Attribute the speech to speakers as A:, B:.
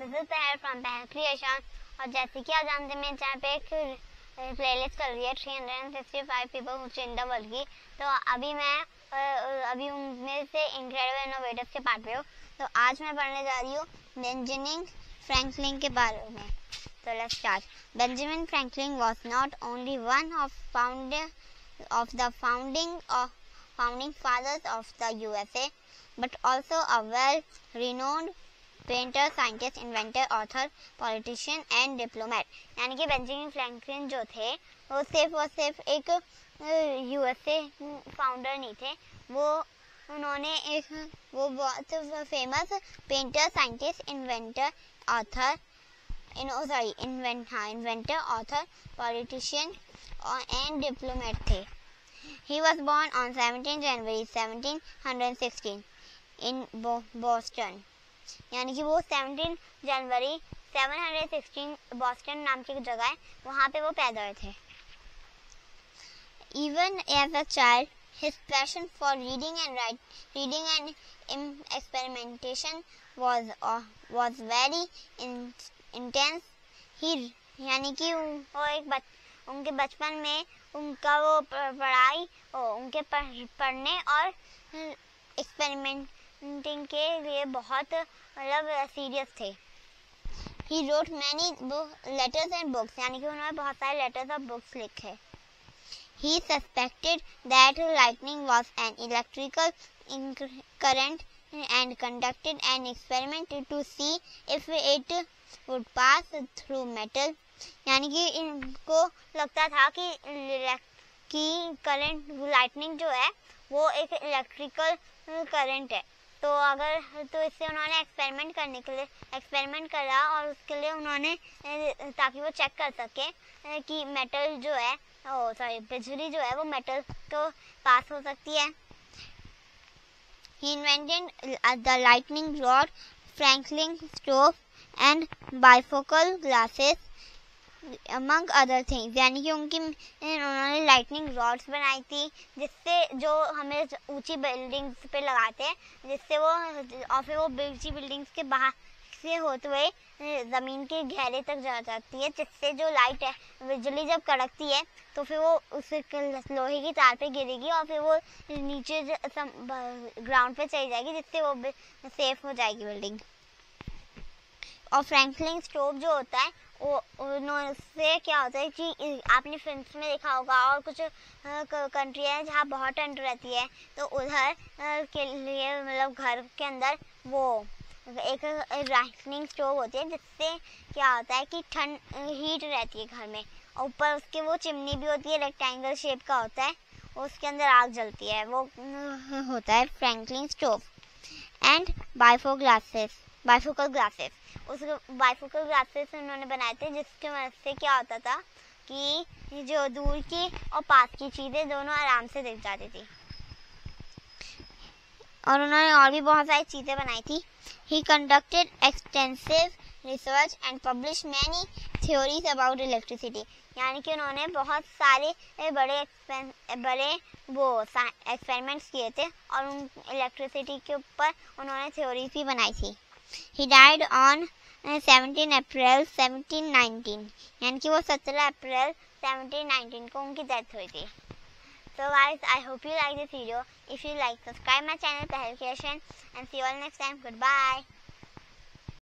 A: This is पहल from पहल creation. और जैसे कि आप जानते हैं मेरे चैनल पे एक प्लेलिस्ट चल रही है 365 people who change the world की। तो अभी उनमें से इनक्रेडिबल इनोवेटर्स के पार्ट पे हूँ। तो आज मैं पढ़ने जा रही हूँ बेंजामिन फ्रैंकलिन के बारे में। So let's start. Benjamin Franklin was not only one of the founding fathers of the USA, but also a well-renowned painter, scientist, inventor, author, politician, and diplomat. यानी कि बेंजामिन फ्रैंकलिन जो थे वो सिर्फ एक USA फाउंडर नहीं थे, वो बहुत famous painter, scientist, inventor, author, inventor, author, politician and diplomat थे. He was born on 17 January 1716 in Boston. यानी कि वो 17 जनवरी 716 बॉस्टन नाम की जगह है, वहाँ पे वो पैदा हुए थे. Even as a child, his passion for reading and experimentation was very intense. यानी कि वो उनके बचपन में उनका वो पढ़ाई उनके पढ़ने और एक्सपेरिमेंटिंग के लिए बहुत सीरियस थे. He wrote many letters and books. यानी कि उन्होंने बहुत सारे letters और books लिखे. He suspected that lightning was an electrical current and conducted an experiment to see if it would pass through metal. यानी कि इनको लगता था कि करंट लाइटनिंग जो है वो एक इलेक्ट्रिकल करंट है, तो इससे उन्होंने एक्सपेरिमेंट करा और उसके लिए उन्होंने ताकि वो चेक कर सके कि मेटल जो है बिजली जो है वो मेटल को पास हो सकती है. He invented the lightning rod, Franklin stove and bifocal glasses among other things. यानी कि उन्होंने लाइटनिंग रॉड्स बनाई थी जिससे जो हमें ऊंची बिल्डिंग्स पे लगाते हैं, जिससे वो और फिर वो ऊंची बिल्डिंग्स के बाहर से होते हुए ज़मीन के गहरे तक जा जाती है, जिससे जो लाइट है बिजली जब कड़कती है तो फिर वो उस लोहे की तार पे गिरेगी और फिर वो नीचे ग्राउंड पे चली जाएगी, जिससे वो सेफ हो जाएगी बिल्डिंग. और फ्रैंकलिन स्टोव जो होता है उससे क्या होता है कि आपने फिल्म्स में देखा होगा और कुछ कंट्री है जहाँ बहुत ठंड रहती है, तो उधर के लिए मतलब घर के अंदर वो एक लाइटनिंग स्टोव होती है, जिससे क्या होता है कि हीट रहती है घर में. ऊपर उसके वो चिमनी भी होती है, रेक्टेंगल शेप का होता है, उसके अंदर आग जलती है, वो होता है Franklin stove. And bifocal glasses उन्होंने बनाए थे, जिसकी मदद से क्या होता था कि जो दूर की और पास की चीज़ें दोनों आराम से दिख जाती थी. और उन्होंने और भी बहुत सारी चीज़ें बनाई थी. He conducted extensive research and published many theories about electricity. यानी कि उन्होंने बहुत सारे बड़े एक्सपेरिमेंट्स किए थे और उन इलेक्ट्रिसिटी के ऊपर उन्होंने थ्योरीज भी बनाई थी. He died on 17 April 1719. यानी कि वो 17 अप्रैल 1719 को उनकी डेथ हुई थी. So guys, I hope you like this video. If you like, subscribe my channel Pehal Creation and see you all next time. Goodbye.